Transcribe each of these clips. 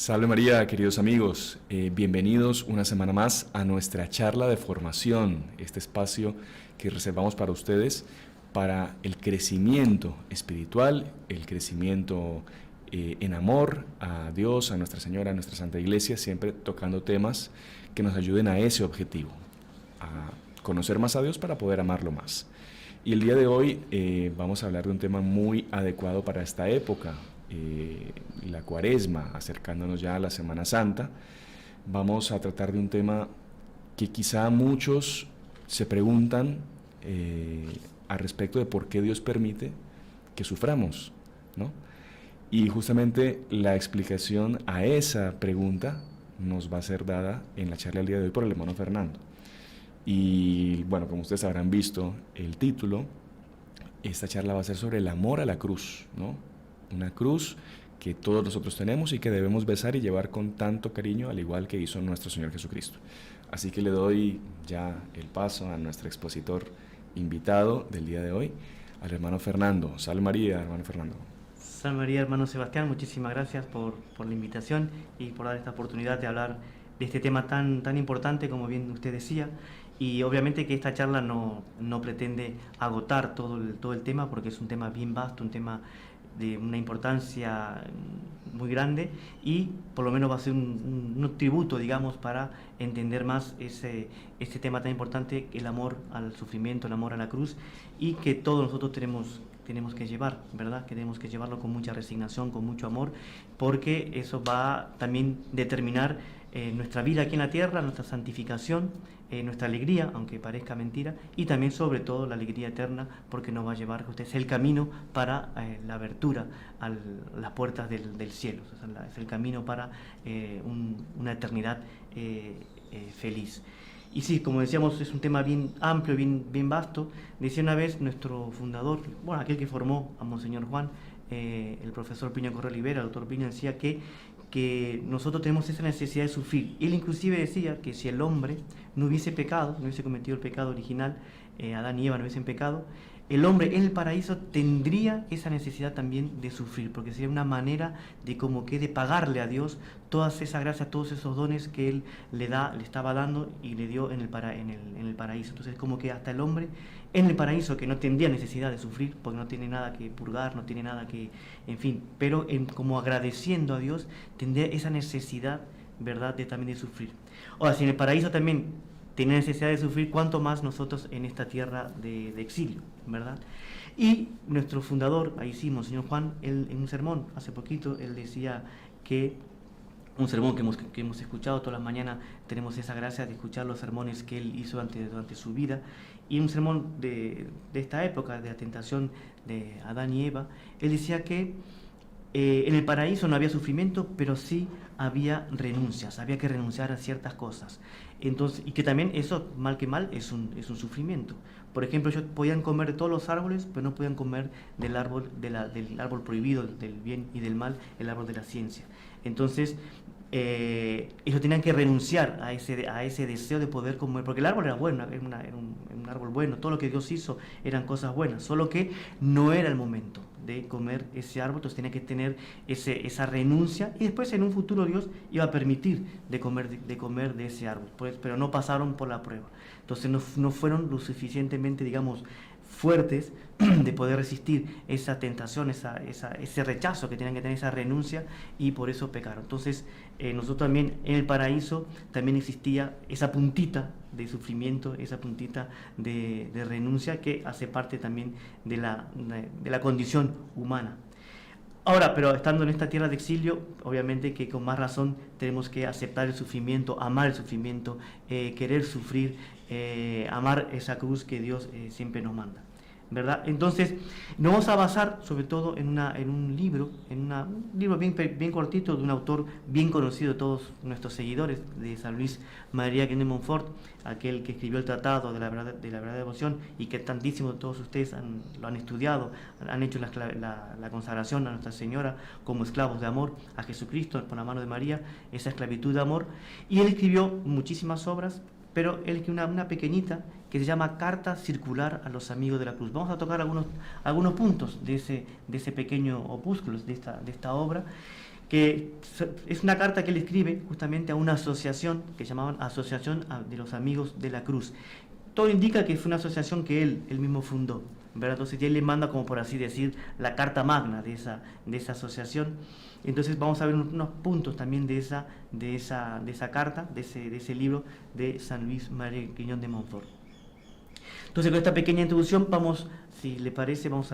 Salve María, queridos amigos, bienvenidos una semana más a nuestra charla de formación, este espacio que reservamos para ustedes para el crecimiento espiritual, el crecimiento en amor a Dios, a Nuestra Señora, a nuestra Santa Iglesia, siempre tocando temas que nos ayuden a ese objetivo, a conocer más a Dios para poder amarlo más. Y el día de hoy vamos a hablar de un tema muy adecuado para esta época, la Cuaresma, acercándonos ya a la Semana Santa. Vamos a tratar de un tema que quizá muchos se preguntan al respecto de por qué Dios permite que suframos, ¿no? Y justamente la explicación a esa pregunta nos va a ser dada en la charla del día de hoy por el hermano Fernando. Y bueno, como ustedes habrán visto el título, esta charla va a ser sobre el amor a la cruz, ¿no? Una cruz que todos nosotros tenemos y que debemos besar y llevar con tanto cariño, al igual que hizo nuestro Señor Jesucristo. Así que le doy ya el paso a nuestro expositor invitado del día de hoy, al hermano Fernando. Salve María, hermano Fernando. Salve María, hermano Sebastián, muchísimas gracias por la invitación y por dar esta oportunidad de hablar de este tema tan importante, como bien usted decía. Y obviamente que esta charla no pretende agotar todo el tema, porque es un tema bien vasto, un tema de una importancia muy grande, y por lo menos va a ser un tributo, digamos, para entender más este tema tan importante, el amor al sufrimiento, el amor a la cruz, y que todos nosotros tenemos que llevar, ¿verdad? Que tenemos que llevarlo con mucha resignación, con mucho amor, porque eso va también a determinar nuestra vida aquí en la tierra, nuestra santificación, nuestra alegría, aunque parezca mentira, y también sobre todo la alegría eterna, porque nos va a llevar, usted es el camino para la abertura a las puertas del cielo, o sea, es el camino para una eternidad feliz. Y sí, como decíamos, es un tema bien amplio, bien vasto. Decía una vez nuestro fundador, bueno, aquel que formó a Monseñor Juan, el profesor Piña Correa Olivera, el doctor Piña, decía que nosotros tenemos esa necesidad de sufrir. Él inclusive decía que si el hombre no hubiese pecado, no hubiese cometido el pecado original, Adán y Eva no hubiesen pecado, el hombre en el paraíso tendría esa necesidad también de sufrir, porque sería una manera de como que de pagarle a Dios todas esas gracias, todos esos dones que Él le estaba dando y le dio en el paraíso. Entonces como que hasta el hombre en el paraíso, que no tendría necesidad de sufrir, porque no tiene nada que purgar, no tiene nada que, en fin, pero como agradeciendo a Dios, tendría esa necesidad, ¿verdad?, también de sufrir. Ahora, si en el paraíso también tiene necesidad de sufrir, cuánto más nosotros en esta tierra de exilio, ¿verdad? Y nuestro fundador, ahí sí, Monseñor Juan, él, en un sermón hace poquito, él decía que un sermón que hemos escuchado todas las mañanas, tenemos esa gracia de escuchar los sermones que él hizo durante su vida, y un sermón de esta época, de la tentación de Adán y Eva, él decía que en el paraíso no había sufrimiento, pero sí había renuncias, había que renunciar a ciertas cosas. Entonces, y que también eso, mal que mal, es un sufrimiento. Por ejemplo, ellos podían comer de todos los árboles, pero no podían comer del árbol prohibido, del bien y del mal, el árbol de la ciencia. Entonces, ellos tenían que renunciar a ese deseo de poder comer, porque el árbol era bueno, era un árbol bueno, todo lo que Dios hizo eran cosas buenas, solo que no era el momento de comer ese árbol. Entonces tenía que tener esa renuncia, y después en un futuro Dios iba a permitir de comer de ese árbol, pues, pero no pasaron por la prueba. Entonces no fueron lo suficientemente, digamos, fuertes de poder resistir esa tentación, ese rechazo que tenían que tener, esa renuncia, y por eso pecaron. Entonces nosotros también en el paraíso también existía esa puntita de sufrimiento, esa puntita de renuncia, que hace parte también de la condición humana. Ahora, pero estando en esta tierra de exilio, obviamente que con más razón tenemos que aceptar el sufrimiento, amar el sufrimiento, querer sufrir, amar esa cruz que Dios siempre nos manda, ¿verdad? Entonces, nos vamos a basar sobre todo en un libro bien cortito, de un autor bien conocido de todos nuestros seguidores, de San Luis María Griñón de Montfort, aquel que escribió el Tratado de la verdadera devoción, y que tantísimos de todos ustedes lo han estudiado, han hecho la consagración a Nuestra Señora como esclavos de amor a Jesucristo por la mano de María, esa esclavitud de amor. Y él escribió muchísimas obras, pero él escribió una pequeñita que se llama Carta Circular a los Amigos de la Cruz. Vamos a tocar algunos puntos de ese pequeño opúsculo, de esta obra, que es una carta que él escribe justamente a una asociación que llamaban Asociación de los Amigos de la Cruz. Todo indica que fue una asociación que él mismo fundó, ¿verdad? Entonces él le manda, como por así decir, la carta magna de esa asociación. Entonces vamos a ver unos puntos también de esa carta, de ese libro de San Luis María Griñón de Montfort. Entonces con esta pequeña introducción si le parece, vamos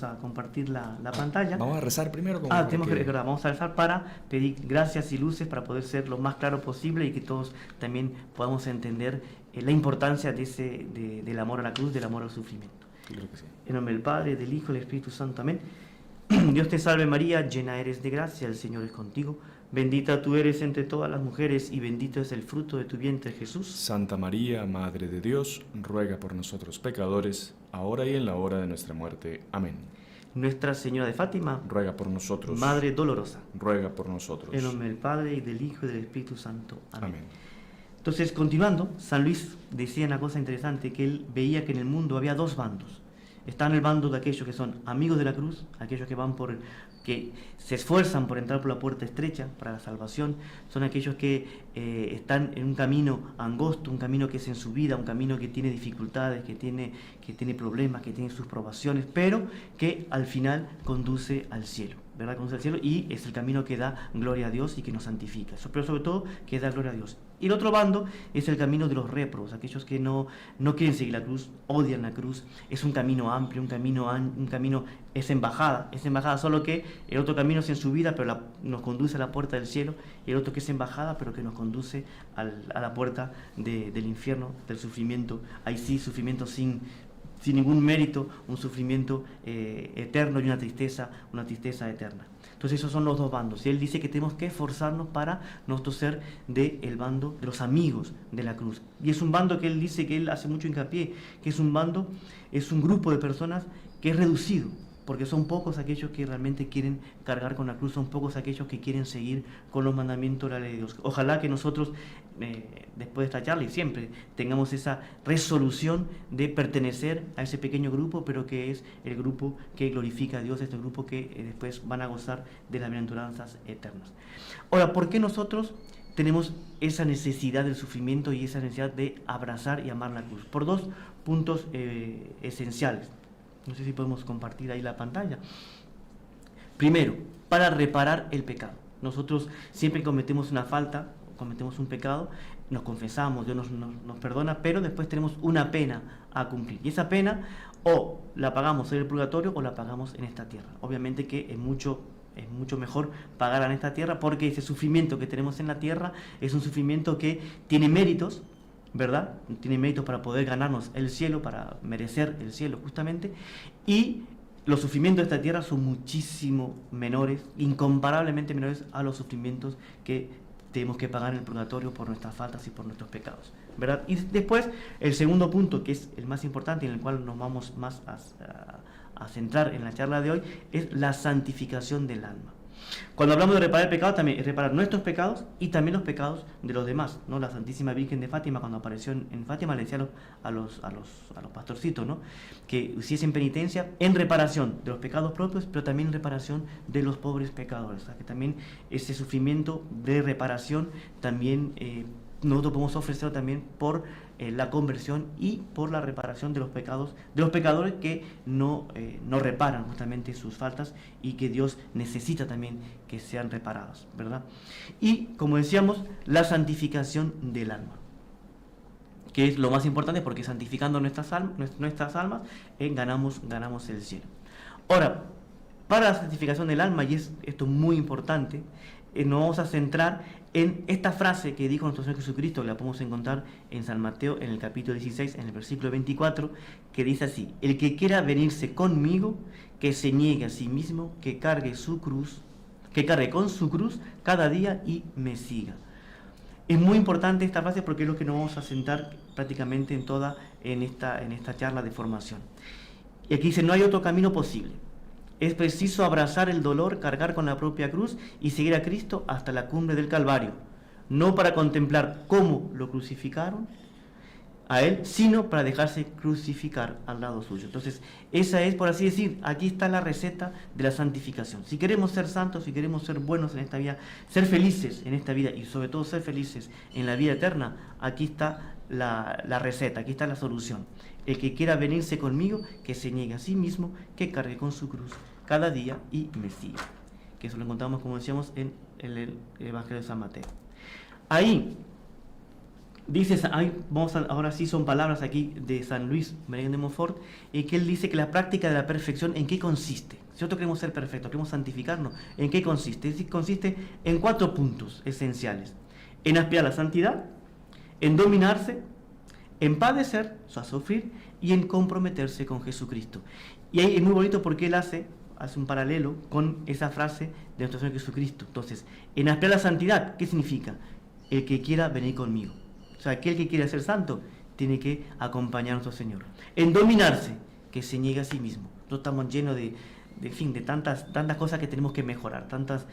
a compartir la pantalla. Vamos a rezar primero. Vamos a rezar para pedir gracias y luces para poder ser lo más claro posible y que todos también podamos entender la importancia del amor a la cruz, del amor al sufrimiento. Creo que sí. En nombre del Padre, del Hijo y del Espíritu Santo. Amén. Dios te salve María, llena eres de gracia, el Señor es contigo. Bendita tú eres entre todas las mujeres y bendito es el fruto de tu vientre, Jesús. Santa María, Madre de Dios, ruega por nosotros pecadores, ahora y en la hora de nuestra muerte. Amén. Nuestra Señora de Fátima, ruega por nosotros. Madre dolorosa, ruega por nosotros. En nombre del Padre, y del Hijo y del Espíritu Santo. Amén. Amén. Entonces, continuando, San Luis decía una cosa interesante, que él veía que en el mundo había dos bandos. Está en el bando de aquellos que son amigos de la cruz, aquellos que se esfuerzan por entrar por la puerta estrecha para la salvación, son aquellos que están en un camino angosto, un camino que es en su vida, un camino que tiene dificultades, que tiene problemas, que tiene sus probaciones, pero que al final conduce al cielo, ¿verdad? Conduce al cielo y es el camino que da gloria a Dios y que nos santifica, pero sobre todo que da gloria a Dios. Y el otro bando es el camino de los réprobos, aquellos que no quieren seguir la cruz, odian la cruz. Es un camino amplio, un camino es embajada, solo que el otro camino es en su vida, pero nos conduce a la puerta del cielo, y el otro que es embajada, pero que nos conduce a la puerta del infierno, del sufrimiento. Ahí sí, sufrimiento sin ningún mérito, un sufrimiento eterno y una tristeza eterna. Entonces esos son los dos bandos. Y él dice que tenemos que esforzarnos para nosotros ser del bando de los amigos de la cruz. Y es un bando que él dice, que él hace mucho hincapié, que es un grupo de personas que es reducido, porque son pocos aquellos que realmente quieren cargar con la cruz, son pocos aquellos que quieren seguir con los mandamientos de la ley de Dios. Ojalá que nosotros, después de esta charla y siempre, tengamos esa resolución de pertenecer a ese pequeño grupo, pero que es el grupo que glorifica a Dios, este grupo que después van a gozar de las bienaventuranzas eternas. Ahora, ¿por qué nosotros tenemos esa necesidad del sufrimiento y esa necesidad de abrazar y amar la cruz? Por dos puntos esenciales. No sé si podemos compartir ahí la pantalla. Primero, para reparar el pecado. Nosotros siempre cometemos una falta, cometemos un pecado, nos confesamos, Dios nos perdona, pero después tenemos una pena a cumplir. Y esa pena o la pagamos en el purgatorio o la pagamos en esta tierra. Obviamente que es mucho mejor pagarla en esta tierra, porque ese sufrimiento que tenemos en la tierra es un sufrimiento que tiene méritos, ¿verdad? Tiene méritos para poder ganarnos el cielo, para merecer el cielo justamente, y los sufrimientos de esta tierra son muchísimo menores, incomparablemente menores a los sufrimientos que tenemos que pagar en el purgatorio por nuestras faltas y por nuestros pecados, ¿verdad? Y después, el segundo punto, que es el más importante y en el cual nos vamos más a centrar en la charla de hoy, es la santificación del alma. Cuando hablamos de reparar el pecado, también es reparar nuestros pecados y también los pecados de los demás, ¿no? La Santísima Virgen de Fátima, cuando apareció en Fátima, le decía a los pastorcitos, ¿no?, que hiciesen penitencia en reparación de los pecados propios, pero también en reparación de los pobres pecadores. O sea, que también ese sufrimiento de reparación también nosotros podemos ofrecer también por la conversión y por la reparación de los pecados de los pecadores que no reparan justamente sus faltas y que Dios necesita también que sean reparadas, ¿verdad? Y como decíamos, la santificación del alma, que es lo más importante, porque santificando nuestras almas ganamos el cielo. Ahora, para la santificación del alma, y esto es muy importante, nos vamos a centrar en esta frase que dijo nuestro Señor Jesucristo, que la podemos encontrar en San Mateo, en el capítulo 16, en el versículo 24, que dice así: el que quiera venirse conmigo, que se niegue a sí mismo, que cargue con su cruz cada día y me siga. Es muy importante esta frase porque es lo que nos vamos a centrar prácticamente en esta charla de formación. Y aquí dice: no hay otro camino posible. Es preciso abrazar el dolor, cargar con la propia cruz y seguir a Cristo hasta la cumbre del Calvario, no para contemplar cómo lo crucificaron, a Él, sino para dejarse crucificar al lado suyo. Entonces, esa es, por así decir, aquí está la receta de la santificación. Si queremos ser santos, si queremos ser buenos en esta vida, ser felices en esta vida y sobre todo ser felices en la vida eterna, aquí está la receta, aquí está la solución. El que quiera venirse conmigo, que se niegue a sí mismo, que cargue con su cruz cada día y me siga. Que eso lo encontramos, como decíamos, en el Evangelio de San Mateo. Ahí dice, ahora sí son palabras aquí de San Luis María de Montfort, que él dice que la práctica de la perfección, ¿en qué consiste? Si nosotros queremos ser perfectos, queremos santificarnos, ¿en qué consiste? Es decir, consiste en 4 puntos esenciales: en aspirar a la santidad, en dominarse, en padecer, o sea, sufrir, y en comprometerse con Jesucristo. Y ahí es muy bonito porque él hace un paralelo con esa frase de nuestro Señor Jesucristo. Entonces, en aspirar a la santidad, ¿qué significa? El que quiera venir conmigo. O sea, aquel que quiere ser santo tiene que acompañar a nuestro Señor. En dominarse, que se niegue a sí mismo. Nosotros estamos llenos de tantas cosas que tenemos que mejorar, tantos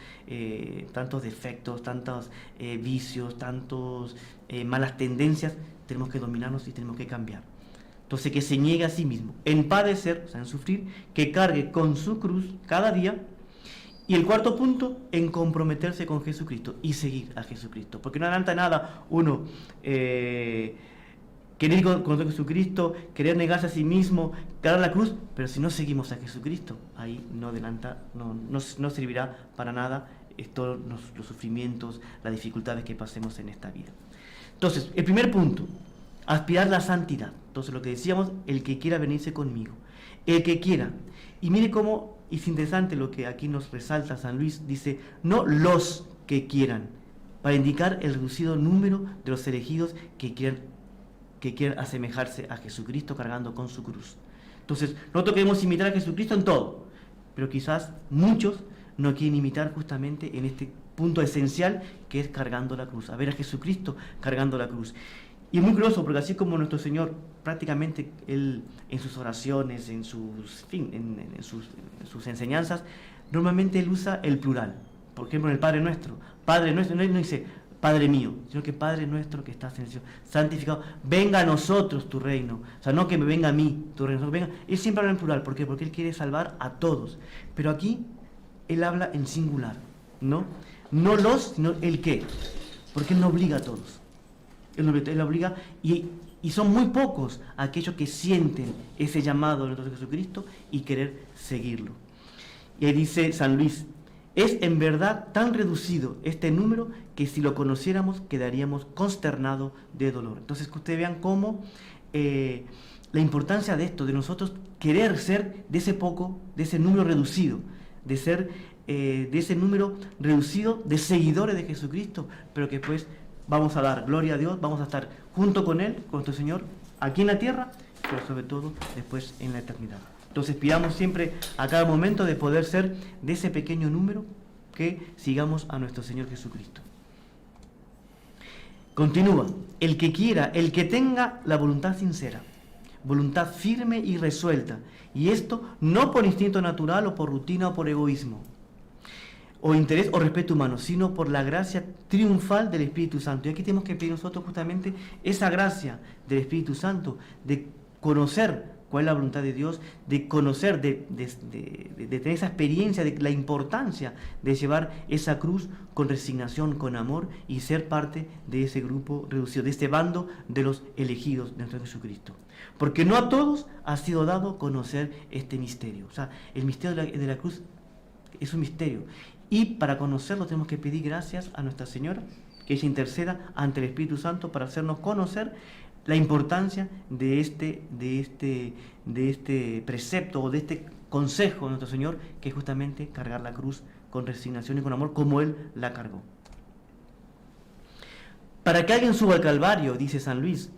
defectos, tantos vicios, tantos malas tendencias. Tenemos que dominarnos y tenemos que cambiar. Entonces, que se niegue a sí mismo. En padecer, o sea, en sufrir, que cargue con su cruz cada día. Y el 4 punto, en comprometerse con Jesucristo y seguir a Jesucristo. Porque no adelanta nada uno querer ir con Jesucristo, querer negarse a sí mismo, cargar la cruz, pero si no seguimos a Jesucristo, ahí no servirá para nada todos los sufrimientos, las dificultades que pasemos en esta vida. Entonces, el primer punto, aspirar la santidad. Entonces, lo que decíamos, el que quiera venirse conmigo. El que quiera. Y mire cómo es interesante lo que aquí nos resalta San Luis. Dice, no los que quieran, para indicar el reducido número de los elegidos que quieran asemejarse a Jesucristo cargando con su cruz. Entonces, nosotros queremos imitar a Jesucristo en todo, pero quizás muchos no quieren imitar justamente en este punto esencial que es cargando la cruz, a ver a Jesucristo cargando la cruz. Y es muy curioso porque así como nuestro Señor prácticamente él en sus oraciones, en sus enseñanzas, normalmente él usa el plural. Por ejemplo, en el Padre Nuestro, no dice Padre mío, sino que Padre nuestro que estás en el cielo, santificado, venga a nosotros tu reino. O sea, no que me venga a mí tu reino, venga. Él siempre habla en plural. ¿Por qué? Porque él quiere salvar a todos. Pero aquí él habla en singular, ¿no? No los, sino el qué. Porque él no obliga a todos. Él obliga y son muy pocos aquellos que sienten ese llamado de nuestro Jesucristo y querer seguirlo. Y ahí dice San Luis, es en verdad tan reducido este número que si lo conociéramos quedaríamos consternados de dolor. Entonces que ustedes vean cómo la importancia de esto, de nosotros querer ser de ese poco, de ese número reducido, de ser de ese número reducido de seguidores de Jesucristo, pero que pues vamos a dar gloria a Dios, vamos a estar junto con Él, con nuestro Señor, aquí en la tierra, pero sobre todo después en la eternidad. Entonces pidamos siempre a cada momento de poder ser de ese pequeño número que sigamos a nuestro Señor Jesucristo. Continúa, el que quiera, el que tenga la voluntad sincera, voluntad firme y resuelta, y esto no por instinto natural o por rutina o por egoísmo, o interés o respeto humano, sino por la gracia triunfal del Espíritu Santo. Y aquí tenemos que pedir nosotros justamente esa gracia del Espíritu Santo, de conocer cuál es la voluntad de Dios, de conocer, de tener esa experiencia de la importancia de llevar esa cruz con resignación, con amor y ser parte de ese grupo reducido, de este bando de los elegidos de nuestro Jesucristo. Porque no a todos ha sido dado conocer este misterio. O sea, el misterio de la cruz es un misterio. Y para conocerlo tenemos que pedir gracias a Nuestra Señora, que ella interceda ante el Espíritu Santo para hacernos conocer la importancia de este precepto o de este consejo de nuestro Señor, que es justamente cargar la cruz con resignación y con amor, como Él la cargó. Para que alguien suba al Calvario, dice San Luis,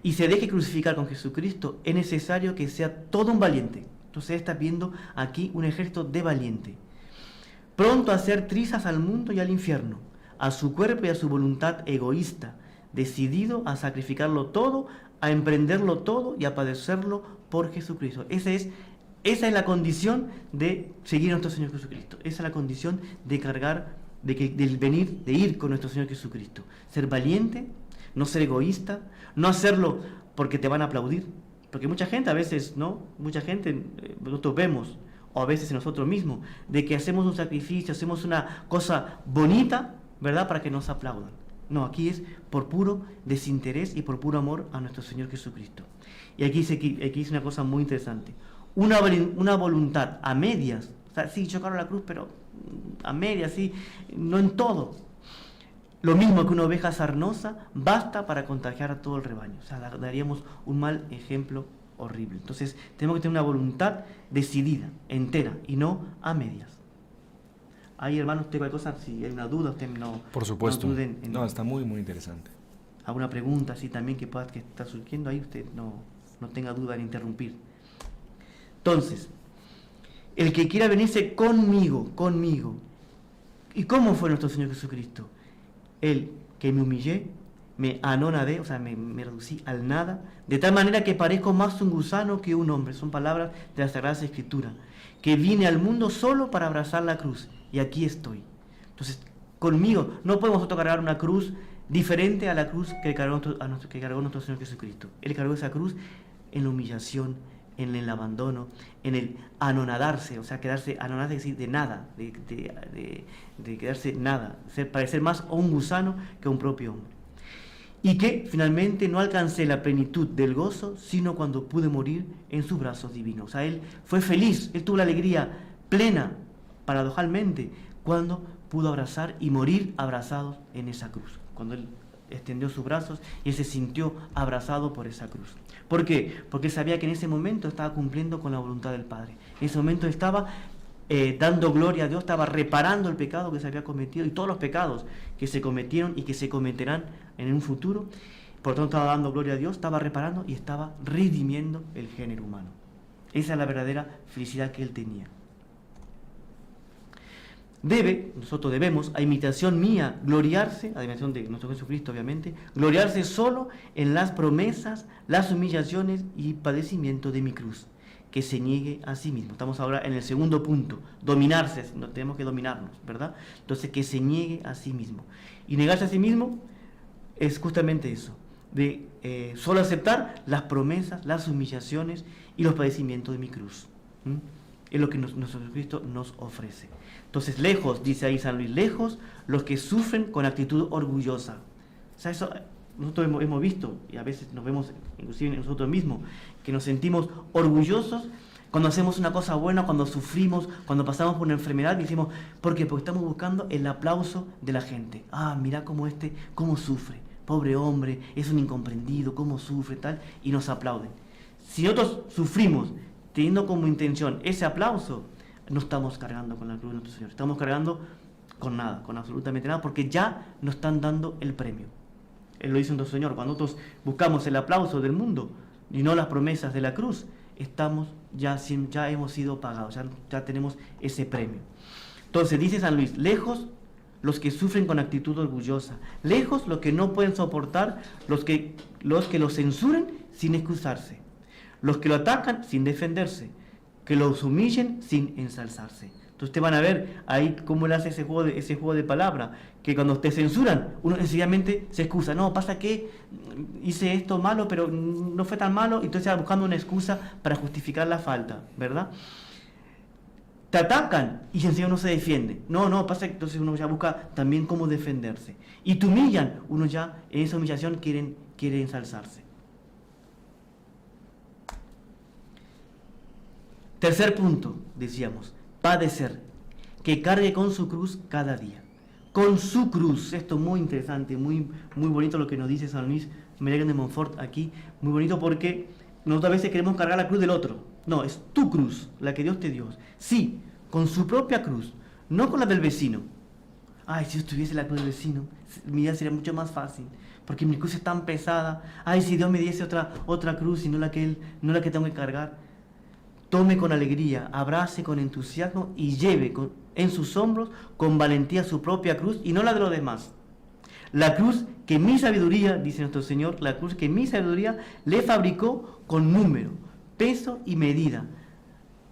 y se deje crucificar con Jesucristo, es necesario que sea todo un valiente. Entonces está viendo aquí un ejército de valiente, pronto a hacer trizas al mundo y al infierno, a su cuerpo y a su voluntad egoísta, decidido a sacrificarlo todo, a emprenderlo todo y a padecerlo por Jesucristo. Esa es la condición de seguir a nuestro Señor Jesucristo. Esa es la condición de cargar, de ir con nuestro Señor Jesucristo. Ser valiente, no ser egoísta, no hacerlo porque te van a aplaudir, porque mucha gente a veces, ¿no? Mucha gente, nosotros vemos, o a veces en nosotros mismos, de que hacemos un sacrificio, hacemos una cosa bonita, ¿verdad? Para que nos aplaudan. No, aquí es por puro desinterés y por puro amor a nuestro Señor Jesucristo. Y aquí dice una cosa muy interesante. Una voluntad a medias, o sea, sí, yo cargo la cruz, pero a medias, sí, no en todo. Lo mismo que una oveja sarnosa, basta para contagiar a todo el rebaño. O sea, daríamos un mal ejemplo horrible. Entonces, tenemos que tener una voluntad decidida, entera, y no a medias. Ahí, hermano, usted cualquier cosa, si hay una duda, usted no... Por supuesto. No duden No, está muy, muy interesante. alguna pregunta así también que está surgiendo ahí, usted no tenga duda en interrumpir. Entonces, el que quiera venirse conmigo. ¿Y cómo fue nuestro Señor Jesucristo? El que me humillé, me anonadé, o sea, me reducí al nada, de tal manera que parezco más un gusano que un hombre. Son palabras de las Sagradas Escrituras. Que vine al mundo solo para abrazar la cruz, y aquí estoy. Entonces, conmigo, no podemos nosotros cargar una cruz diferente a la cruz que cargó nuestro Señor Jesucristo. Él cargó esa cruz en la humillación, en el abandono, en el anonadarse, o sea, quedarse anonadado, es decir, de nada, de quedarse nada, parecer más a un gusano que a un propio hombre. Y que finalmente no alcancé la plenitud del gozo, sino cuando pude morir en sus brazos divinos. O sea, él fue feliz, él tuvo la alegría plena, paradojalmente, cuando pudo abrazar y morir abrazado en esa cruz. Cuando él extendió sus brazos y él se sintió abrazado por esa cruz. ¿Por qué? Porque sabía que en ese momento estaba cumpliendo con la voluntad del Padre. En ese momento estaba dando gloria a Dios, estaba reparando el pecado que se había cometido y todos los pecados que se cometieron y que se cometerán en un futuro. Por lo tanto, estaba dando gloria a Dios, estaba reparando y estaba redimiendo el género humano. Esa es la verdadera felicidad que él tenía. Nosotros debemos, a imitación mía, gloriarse, a imitación de nuestro Jesucristo obviamente, gloriarse solo en las promesas, las humillaciones y padecimiento de mi cruz, que se niegue a sí mismo. Estamos ahora en el segundo punto, dominarse, tenemos que dominarnos, ¿verdad? Entonces, que se niegue a sí mismo. Y negarse a sí mismo es justamente eso, de solo aceptar las promesas, las humillaciones y los padecimientos de mi cruz. Es lo que nuestro Jesucristo nos ofrece. Entonces, lejos, dice ahí San Luis, lejos los que sufren con actitud orgullosa. O sea, eso nosotros hemos visto, y a veces nos vemos inclusive en nosotros mismos, que nos sentimos orgullosos cuando hacemos una cosa buena, cuando sufrimos, cuando pasamos por una enfermedad, y decimos, ¿por qué? Porque estamos buscando el aplauso de la gente. Ah, mira cómo sufre, pobre hombre, es un incomprendido, cómo sufre, tal, y nos aplauden. Si nosotros sufrimos teniendo como intención ese aplauso, no estamos cargando con la cruz de nuestro Señor, estamos cargando con nada, con absolutamente nada, porque ya nos están dando el premio. Él lo dice nuestro Señor, cuando nosotros buscamos el aplauso del mundo y no las promesas de la cruz, ya hemos sido pagados, ya tenemos ese premio. Entonces dice San Luis, lejos los que sufren con actitud orgullosa, lejos los que no pueden soportar, los que lo censuren sin excusarse, los que lo atacan sin defenderse, que los humillen sin ensalzarse. Entonces ustedes van a ver ahí cómo él hace ese juego de palabras, que cuando te censuran, uno sencillamente se excusa. No, pasa que hice esto malo, pero no fue tan malo, y entonces va buscando una excusa para justificar la falta, ¿verdad? Te atacan y sencillamente uno se defiende. No, pasa que entonces uno ya busca también cómo defenderse. Y te humillan, uno ya en esa humillación quiere ensalzarse. Tercer punto, decíamos, padecer, que cargue con su cruz cada día. Con su cruz, esto es muy interesante, muy bonito lo que nos dice San Luis Melegan de Montfort aquí, muy bonito porque nosotros a veces queremos cargar la cruz del otro. No, es tu cruz, la que Dios te dio. Sí, con su propia cruz, no con la del vecino. Ay, si yo tuviese la cruz del vecino, mi vida sería mucho más fácil, porque mi cruz es tan pesada. Ay, si Dios me diese otra cruz y no la que tengo que cargar. Tome con alegría, abrace con entusiasmo y lleve en sus hombros con valentía su propia cruz y no la de los demás. La cruz que mi sabiduría, dice nuestro Señor, la cruz que mi sabiduría le fabricó con número, peso y medida.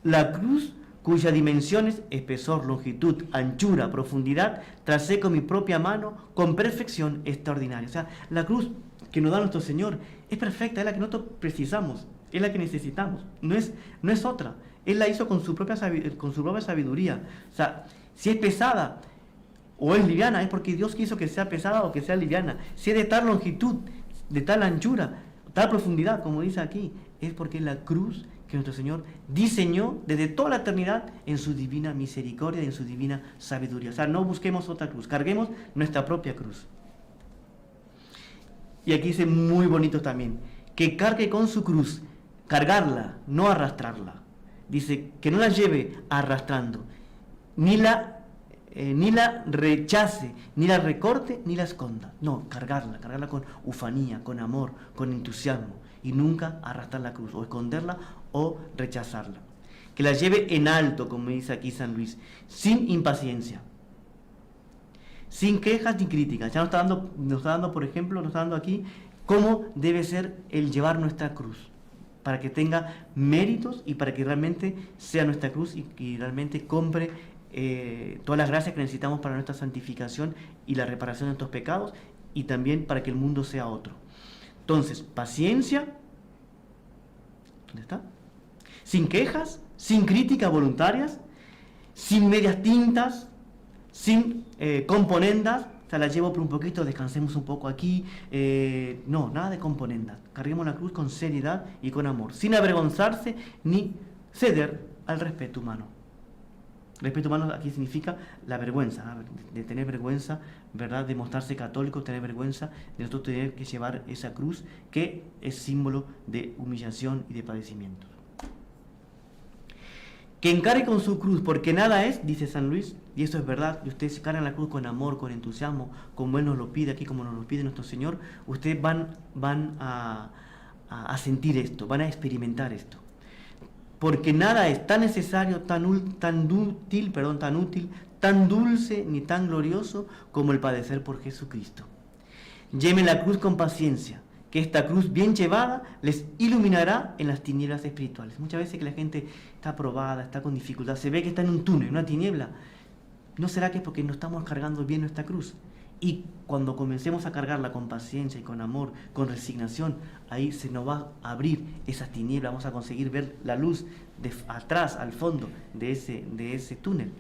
La cruz cuyas dimensiones, espesor, longitud, anchura, profundidad, tracé con mi propia mano con perfección extraordinaria. O sea, la cruz que nos da nuestro Señor es perfecta, es la que nosotros precisamos, es la que necesitamos, no es otra. Él la hizo con su propia sabiduría. O sea, si es pesada o es liviana, es porque Dios quiso que sea pesada o que sea liviana. Si es de tal longitud, de tal anchura, tal profundidad, como dice aquí, es porque es la cruz que nuestro Señor diseñó desde toda la eternidad en su divina misericordia y en su divina sabiduría. O sea, no busquemos otra cruz, carguemos nuestra propia cruz. Y aquí dice muy bonito también, que cargue con su cruz, cargarla, no arrastrarla. Dice que no la lleve arrastrando, ni la rechace, ni la recorte, ni la esconda. No, cargarla con ufanía, con amor, con entusiasmo, y nunca arrastrar la cruz, o esconderla, o rechazarla. Que la lleve en alto, como dice aquí San Luis, sin impaciencia, sin quejas ni críticas. Ya nos está dando, por ejemplo, nos está dando aquí cómo debe ser el llevar nuestra cruz, para que tenga méritos y para que realmente sea nuestra cruz y realmente compre todas las gracias que necesitamos para nuestra santificación y la reparación de nuestros pecados, y también para que el mundo sea otro. Entonces, paciencia, ¿dónde está? Sin quejas, sin críticas voluntarias, sin medias tintas, sin componendas. O sea, la llevo por un poquito, descansemos un poco aquí. No, nada de componendas. Carguemos la cruz con seriedad y con amor, sin avergonzarse ni ceder al respeto humano. Respeto humano aquí significa la vergüenza, de tener vergüenza, ¿verdad? De mostrarse católico, tener vergüenza de nosotros tener que llevar esa cruz que es símbolo de humillación y de padecimiento. Que encargue con su cruz, porque nada es, dice San Luis, y esto es verdad, y ustedes cargan la cruz con amor, con entusiasmo, como Él nos lo pide aquí, como nos lo pide nuestro Señor, ustedes van a sentir esto, van a experimentar esto. Porque nada es tan necesario, tan útil, tan dulce ni tan glorioso como el padecer por Jesucristo. Lleven la cruz con paciencia, que esta cruz bien llevada les iluminará en las tinieblas espirituales. Muchas veces que la gente está probada, está con dificultad, se ve que está en un túnel, en una tiniebla. ¿No será que es porque no estamos cargando bien nuestra cruz? Y cuando comencemos a cargarla con paciencia y con amor, con resignación, ahí se nos va a abrir esas tinieblas, vamos a conseguir ver la luz de atrás, al fondo de ese túnel.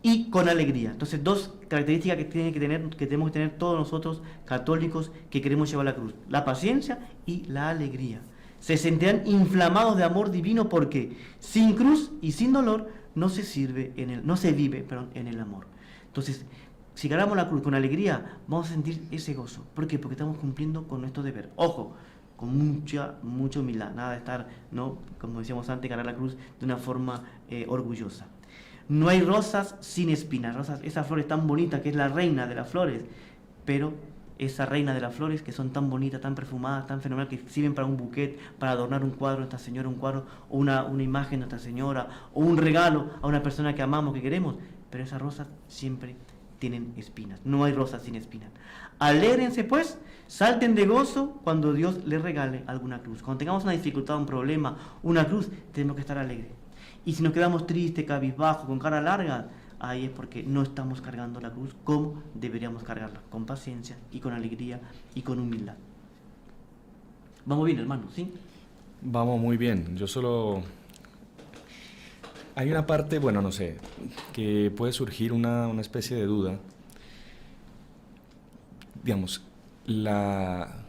Y con alegría. Entonces, dos características que tenemos que tener todos nosotros católicos que queremos llevar la cruz: la paciencia y la alegría. Se sentirán inflamados de amor divino, porque sin cruz y sin dolor no se vive en el amor. Entonces, si cargamos la cruz con alegría, vamos a sentir ese gozo. ¿Por qué? Porque estamos cumpliendo con nuestro deber. Ojo, con mucha humildad. Nada de estar, ¿no?, como decíamos antes, cargar la cruz de una forma orgullosa. No hay rosas sin espinas. Esa flor es tan bonita, que es la reina de las flores, pero esa reina de las flores, que son tan bonitas, tan perfumadas, tan fenomenales, que sirven para un buquet, para adornar un cuadro de Nuestra Señora, un cuadro o una imagen de Nuestra Señora, o un regalo a una persona que amamos, que queremos, pero esas rosas siempre tienen espinas. No hay rosas sin espinas. Alégrense pues, salten de gozo cuando Dios les regale alguna cruz. Cuando tengamos una dificultad, un problema, una cruz, tenemos que estar alegres. Y si nos quedamos tristes, cabizbajos, con cara larga, ahí es porque no estamos cargando la cruz como deberíamos cargarla, con paciencia y con alegría y con humildad. Vamos bien, hermano, ¿sí? Vamos muy bien. Yo solo... Hay una parte, bueno, no sé, que puede surgir una especie de duda. Digamos, la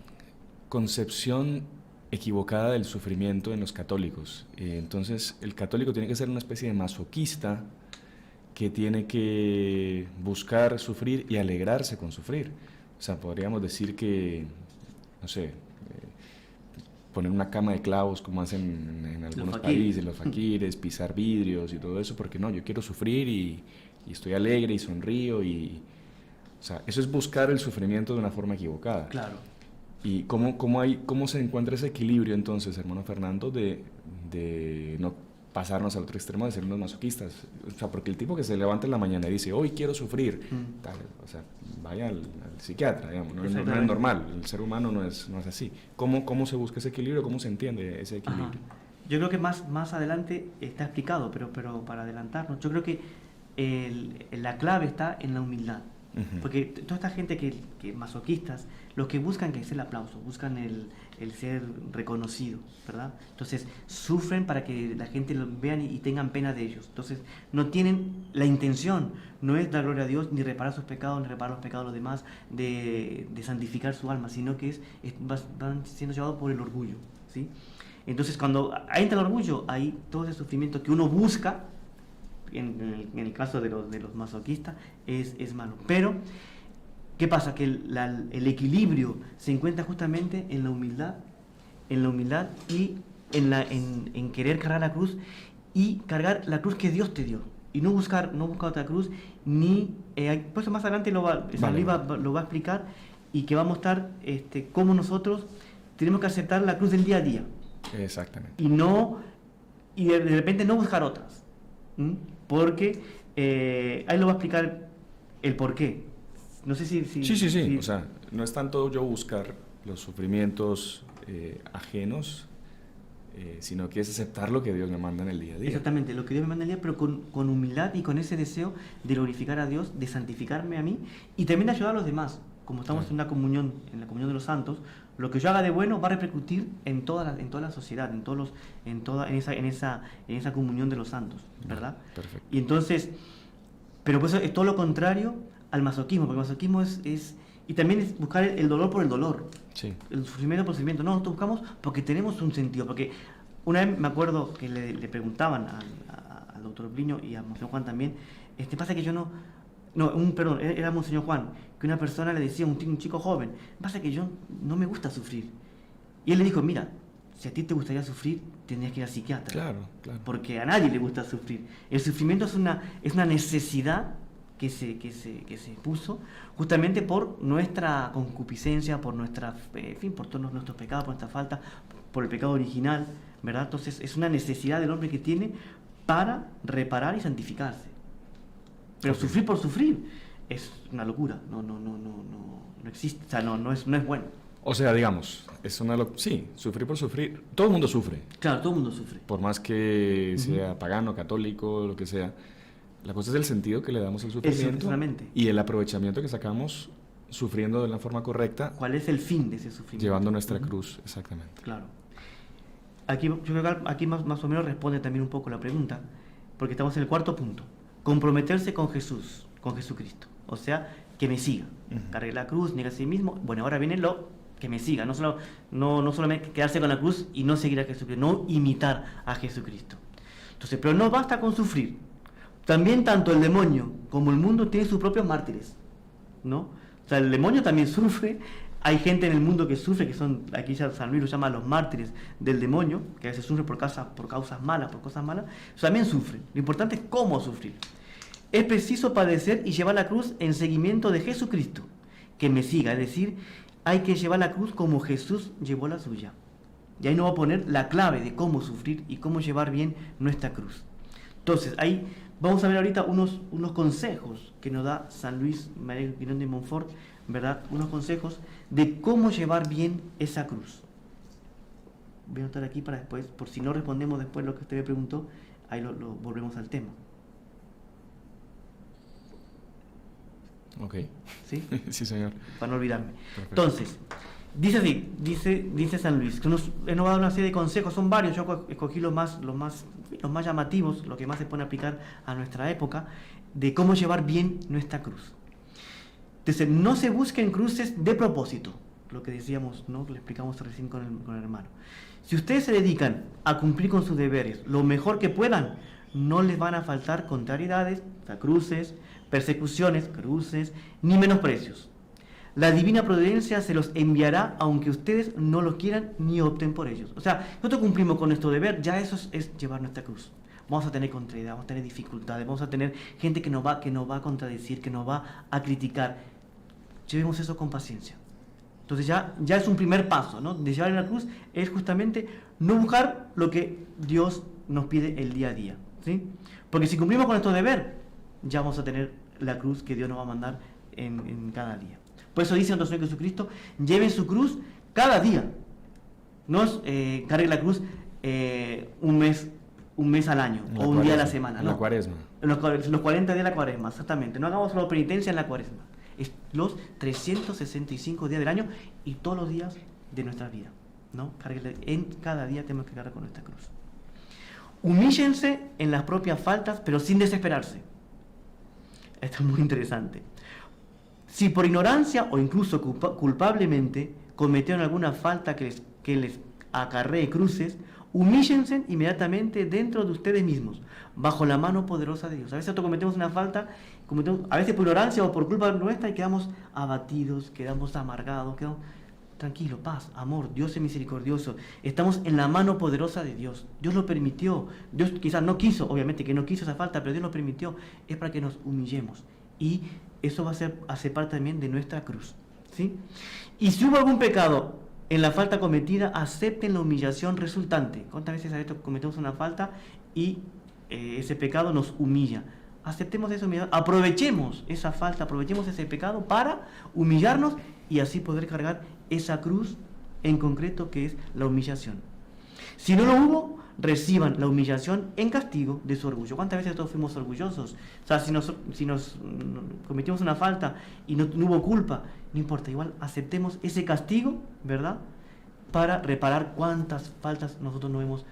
concepción equivocada del sufrimiento en los católicos. Entonces, el católico tiene que ser una especie de masoquista que tiene que buscar sufrir y alegrarse con sufrir. O sea, podríamos decir que, no sé, poner una cama de clavos como hacen en algunos países, los faquires, pisar vidrios y todo eso, porque no, yo quiero sufrir y estoy alegre y sonrío y... O sea, eso es buscar el sufrimiento de una forma equivocada. Claro. ¿Y cómo se encuentra ese equilibrio entonces, hermano Fernando, de no pasarnos al otro extremo de ser unos masoquistas? O sea, porque el tipo que se levanta en la mañana y dice, hoy quiero sufrir, tal, o sea, vaya al psiquiatra, digamos, no es normal, el ser humano no es así. ¿Cómo se busca ese equilibrio? ¿Cómo se entiende ese equilibrio? Ajá. Yo creo que más adelante está explicado, pero para adelantarnos, yo creo que la clave está en la humildad. Porque toda esta gente que masoquistas, los que buscan que es el aplauso, buscan el ser reconocido, ¿verdad? Entonces sufren para que la gente lo vean y tengan pena de ellos. Entonces no tienen la intención, no es dar gloria a Dios, ni reparar sus pecados, ni reparar los pecados de los demás, de santificar su alma, sino que van siendo llevados por el orgullo, ¿sí? Entonces cuando entra el orgullo, hay todo ese sufrimiento que uno busca, en el caso de los masoquistas, es malo. Pero, ¿qué pasa? Que el equilibrio se encuentra justamente en la humildad y en querer cargar la cruz, y cargar la cruz que Dios te dio. Y no buscar otra cruz, ni... por eso más adelante San Luis lo va a explicar, y que va a mostrar cómo nosotros tenemos que aceptar la cruz del día a día. Exactamente. Y de repente no buscar otras. Porque ahí lo va a explicar el por qué. No sé si... Sí. O sea, no es tanto yo buscar los sufrimientos ajenos, sino que es aceptar lo que Dios me manda en el día a día. Exactamente, lo que Dios me manda en el día, pero con humildad y con ese deseo de glorificar a Dios, de santificarme a mí y también de ayudar a los demás. Como estamos en la comunión de los santos, lo que yo haga de bueno va a repercutir en toda la sociedad, en esa comunión de los santos, ¿verdad? Perfecto. Y entonces, pero pues es todo lo contrario al masoquismo, porque el masoquismo y también es buscar el dolor por el dolor, sí. El sufrimiento por el sufrimiento. No, nosotros buscamos porque tenemos un sentido, porque una vez me acuerdo que le preguntaban al doctor Plinio y a Monseñor Juan también, pasa que yo era Monseñor Juan, que una persona le decía a un chico joven, pasa que yo no me gusta sufrir. Y él le dijo, mira, si a ti te gustaría sufrir, tendrías que ir al psiquiatra. Claro. Porque a nadie le gusta sufrir. El sufrimiento es una necesidad que se puso justamente por nuestra concupiscencia, por por todos nuestros pecados, por nuestra falta, por el pecado original, ¿verdad? Entonces es una necesidad del hombre que tiene para reparar y santificarse. Pero sufrir por sufrir es una locura, no existe, o sea, no es bueno. O sea, digamos, es una sí, sufrir por sufrir. Todo el mundo sufre. Claro, todo el mundo sufre. Por más que sea pagano, católico, lo que sea. La cosa es el sentido que le damos al sufrimiento y el aprovechamiento que sacamos sufriendo de la forma correcta. ¿Cuál es el fin de ese sufrimiento? Llevando nuestra cruz, exactamente. Claro. Yo creo que aquí más o menos responde también un poco la pregunta, porque estamos en el cuarto punto. Comprometerse con Jesús, con Jesucristo. O sea, que me siga. Cargue la cruz, niegue a sí mismo. Bueno, ahora viene que me siga. No solamente quedarse con la cruz y no seguir a Jesucristo, no imitar a Jesucristo. Entonces, pero no basta con sufrir. También tanto el demonio como el mundo tienen sus propios mártires, ¿no? O sea, el demonio también sufre. Hay gente en el mundo que sufre, aquí ya San Luis lo llama los mártires del demonio, que a veces sufre por causas malas, por cosas malas. O sea, también sufren. Lo importante es cómo sufrir. Es preciso padecer y llevar la cruz en seguimiento de Jesucristo, que me siga. Es decir, hay que llevar la cruz como Jesús llevó la suya. Y ahí nos va a poner la clave de cómo sufrir y cómo llevar bien nuestra cruz. Entonces, ahí vamos a ver ahorita unos consejos que nos da San Luis María Guirón de Montfort, ¿verdad? Unos consejos de cómo llevar bien esa cruz. Voy a anotar aquí para después, por si no respondemos después lo que usted me preguntó, ahí lo volvemos al tema. Ok. ¿Sí? Sí, señor. Para no olvidarme. Perfecto. Entonces, dice así, dice San Luis, que nos va a dar una serie de consejos, son varios, yo escogí los más llamativos, lo que más se pone a aplicar a nuestra época, de cómo llevar bien nuestra cruz. Entonces, no se busquen cruces de propósito, lo que decíamos, ¿no? Lo explicamos recién con el hermano. Si ustedes se dedican a cumplir con sus deberes lo mejor que puedan, no les van a faltar contrariedades, o sea, cruces, persecuciones, cruces, ni menosprecios. La divina providencia se los enviará aunque ustedes no lo quieran ni opten por ellos. O sea, nosotros cumplimos con nuestro deber, ya eso es llevar nuestra cruz. Vamos a tener contrariedad, vamos a tener dificultades, vamos a tener gente que nos va a contradecir, que nos va a criticar. Llevemos eso con paciencia. Entonces ya es un primer paso, ¿no? De llevar la cruz es justamente no buscar lo que Dios nos pide el día a día, ¿sí? Porque si cumplimos con nuestro deber, ya vamos a tener la cruz que Dios nos va a mandar en cada día. Por eso dice nuestro Señor Jesucristo, lleven su cruz cada día. No es carguen la cruz un mes al año o un día a la semana. En la cuaresma. Los 40 días de la cuaresma, exactamente. No hagamos solo penitencia en la cuaresma. Es los 365 días del año y todos los días de nuestra vida, ¿no? En cada día tenemos que cargar con nuestra cruz. Humíllense en las propias faltas, pero sin desesperarse. Esto es muy interesante. Si por ignorancia o incluso culpablemente cometieron alguna falta que les acarree cruces, humíllense inmediatamente dentro de ustedes mismos, bajo la mano poderosa de Dios. A veces nosotros cometemos una falta, a veces por ignorancia o por culpa nuestra, y quedamos abatidos, quedamos amargados, tranquilo, paz, amor, Dios es misericordioso. Estamos en la mano poderosa de Dios. Dios lo permitió. Dios quizás no quiso, obviamente que no quiso esa falta, pero Dios lo permitió. Es para que nos humillemos. Y eso va a ser parte también de nuestra cruz, ¿sí? Y si hubo algún pecado en la falta cometida, acepten la humillación resultante. ¿Cuántas veces a esto cometemos una falta y ese pecado nos humilla? Aceptemos esa humillación, aprovechemos esa falta, aprovechemos ese pecado para humillarnos y así poder cargar esa cruz en concreto que es la humillación. Si no lo hubo, reciban la humillación en castigo de su orgullo. ¿Cuántas veces todos fuimos orgullosos? O sea, si nos cometimos una falta y no hubo culpa, no importa, igual aceptemos ese castigo, ¿verdad? Para reparar cuántas faltas nosotros no hemos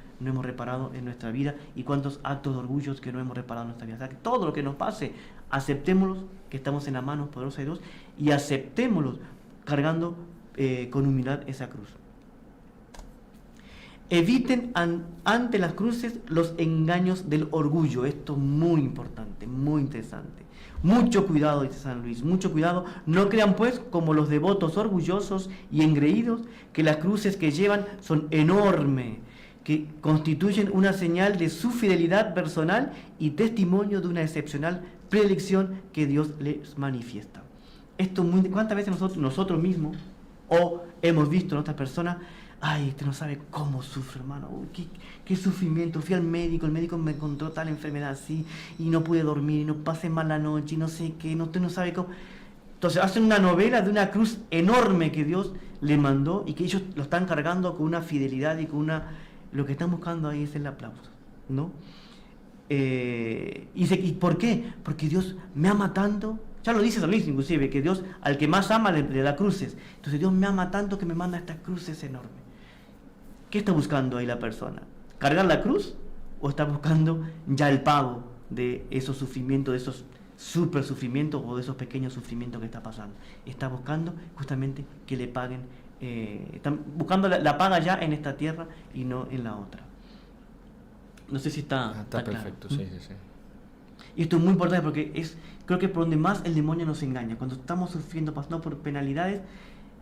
reparado en nuestra vida y cuántos actos de orgullo que no hemos reparado en nuestra vida. O sea, que todo lo que nos pase, aceptémoslo, que estamos en las manos poderosas de Dios, y aceptémoslo cargando con humildad esa cruz. Eviten ante las cruces los engaños del orgullo. Esto es muy importante, muy interesante. Mucho cuidado, dice San Luis, mucho cuidado. No crean pues como los devotos orgullosos y engreídos que las cruces que llevan son enormes, que constituyen una señal de su fidelidad personal y testimonio de una excepcional predilección que Dios les manifiesta. Esto ¿cuántas veces nosotros mismos o hemos visto en otras personas? Ay, usted no sabe cómo sufre, hermano. Uy, qué sufrimiento. Fui al médico, el médico me encontró tal enfermedad así y no pude dormir, y no pasé mal la noche, y no sé qué, usted no sabe cómo. Entonces hacen una novela de una cruz enorme que Dios le mandó y que ellos lo están cargando con una fidelidad y con una... Lo que están buscando ahí es el aplauso, ¿no? ¿Y por qué? Porque Dios me ama tanto. Ya lo dice San Luis inclusive, que Dios al que más ama le da cruces. Entonces Dios me ama tanto que me manda estas cruces enormes. ¿Qué está buscando ahí la persona? ¿Cargar la cruz? ¿O está buscando ya el pago de esos sufrimientos, de esos super sufrimientos o de esos pequeños sufrimientos que está pasando? Está buscando justamente que le paguen, están buscando la paga ya en esta tierra y no en la otra. No sé si está perfecto, claro. Sí. Y esto es muy importante porque creo que por donde más el demonio nos engaña. Cuando estamos sufriendo, pasando por penalidades,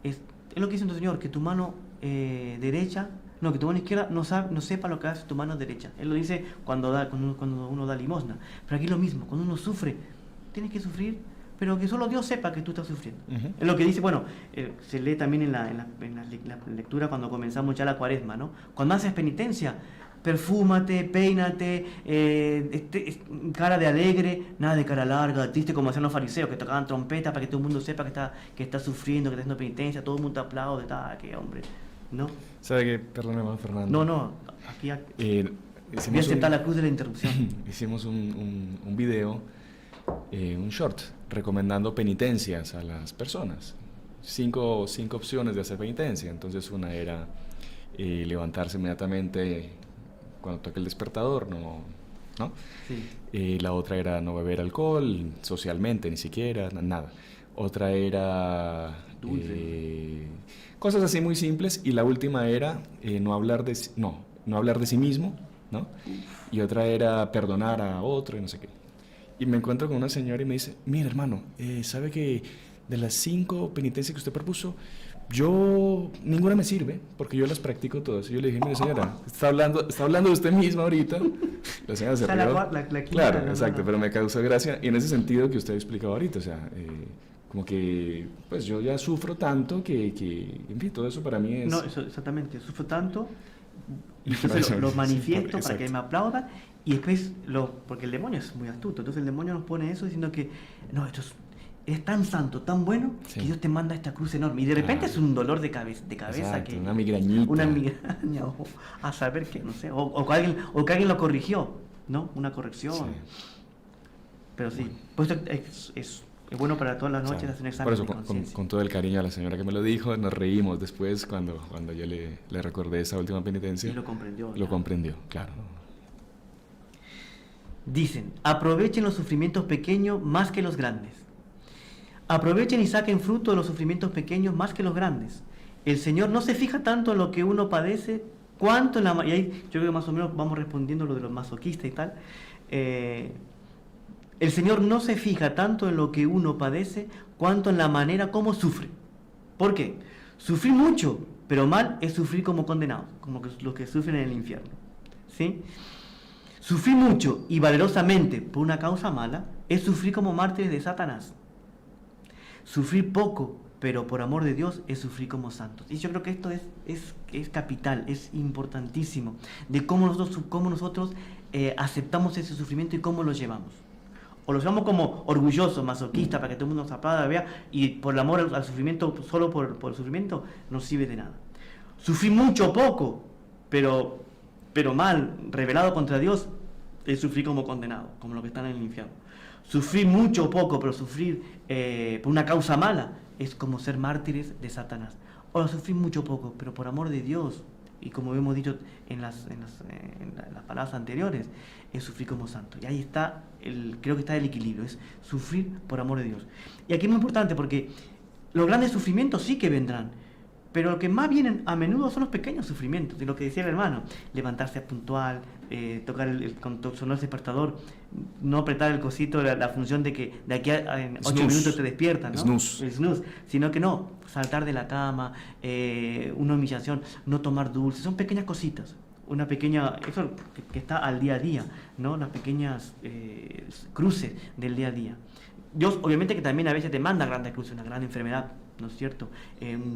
es lo que dice nuestro Señor, que tu mano derecha, que tu mano izquierda no sepa lo que hace tu mano derecha. Él lo dice cuando uno da limosna. Pero aquí es lo mismo, cuando uno sufre, tienes que sufrir, pero que solo Dios sepa que tú estás sufriendo. Uh-huh. Es lo que dice, se lee también en la lectura cuando comenzamos ya la cuaresma, ¿no? Cuando haces penitencia, perfúmate, peínate, cara de alegre, nada de cara larga, triste como hacían los fariseos, que tocaban trompeta para que todo el mundo sepa que está sufriendo, que está haciendo penitencia, todo el mundo aplaude, qué hombre, ¿no? ¿Sabe qué? Perdóname, Fernando. No, aquí voy a aceptar la cruz de la interrupción. Hicimos un video, un short, recomendando penitencias a las personas. Cinco opciones de hacer penitencia. Entonces una era levantarse inmediatamente cuando toque el despertador, ¿no? Sí. La otra era no beber alcohol, socialmente, ni siquiera, nada. Otra era cosas así muy simples. Y la última era no hablar de sí mismo, ¿no? Y otra era perdonar a otro y no sé qué. Y me encuentro con una señora y me dice, mira hermano, ¿sabe que de las 5 penitencias que usted propuso, ninguna me sirve, porque yo las practico todas? Y yo le dije, mire señora, está hablando de usted misma ahorita. La señora se rió. Claro, exacto, pero me causó gracia, y en ese sentido que usted ha explicado ahorita, o sea, como que, pues yo ya sufro tanto que en fin, todo eso para mí es... No, exactamente, sufro tanto, y entonces lo manifiesto para que me aplaudan, y después, porque el demonio es muy astuto, entonces el demonio nos pone eso diciendo que, no, esto es tan santo, tan bueno, sí, que Dios te manda esta cruz enorme. Y de repente es un dolor de cabeza. Exacto, que una migrañita. Una migraña, o a saber que, no sé, o que alguien lo corrigió, ¿no? Una corrección. Sí. Pero sí, pues es Es bueno para todas las noches Claro. hacer un Por examen eso, de conciencia. con todo el cariño a la señora que me lo dijo, nos reímos después cuando yo le recordé esa última penitencia. Y lo comprendió. Lo comprendió, claro. Dicen, aprovechen los sufrimientos pequeños más que los grandes. Aprovechen y saquen fruto de los sufrimientos pequeños más que los grandes. El Señor no se fija tanto en lo que uno padece, cuanto en la... Y ahí yo creo que más o menos vamos respondiendo lo de los masoquistas y tal. El Señor no se fija tanto en lo que uno padece, cuanto en la manera como sufre. ¿Por qué? Sufrir mucho, pero mal, es sufrir como condenados, como que los que sufren en el infierno. ¿Sí? Sufrir mucho y valerosamente por una causa mala es sufrir como mártires de Satanás. Sufrir poco, pero por amor de Dios, es sufrir como santos. Y yo creo que esto es capital, es importantísimo, de cómo nosotros aceptamos ese sufrimiento y cómo lo llevamos. O lo llevamos como orgulloso, masoquista, para que todo el mundo nos aplauda, vea, y por el amor al sufrimiento, solo por el sufrimiento, no sirve de nada. Sufrir mucho o poco, pero mal, rebelado contra Dios, es sufrir como condenado, como los que están en el infierno. Sufrir mucho o poco, pero sufrir por una causa mala, es como ser mártires de Satanás. O sufrir mucho o poco, pero por amor de Dios, y como hemos dicho en las palabras anteriores, es sufrir como santo. Y ahí está, creo que está el equilibrio, es sufrir por amor de Dios. Y aquí es muy importante porque los grandes sufrimientos sí que vendrán, pero lo que más vienen a menudo son los pequeños sufrimientos, de lo que decía el hermano, levantarse puntual, tocar cuando sonó el despertador, no apretar el cosito, la función de que de aquí a 8 minutos te despiertan, ¿no? Snooze. El snooze, sino que no, saltar de la cama, una humillación, no tomar dulces, son pequeñas cositas, una pequeña, eso que está al día a día, ¿no? Las pequeñas cruces del día a día. Dios obviamente que también a veces te manda grandes cruces, una gran enfermedad, ¿no es cierto?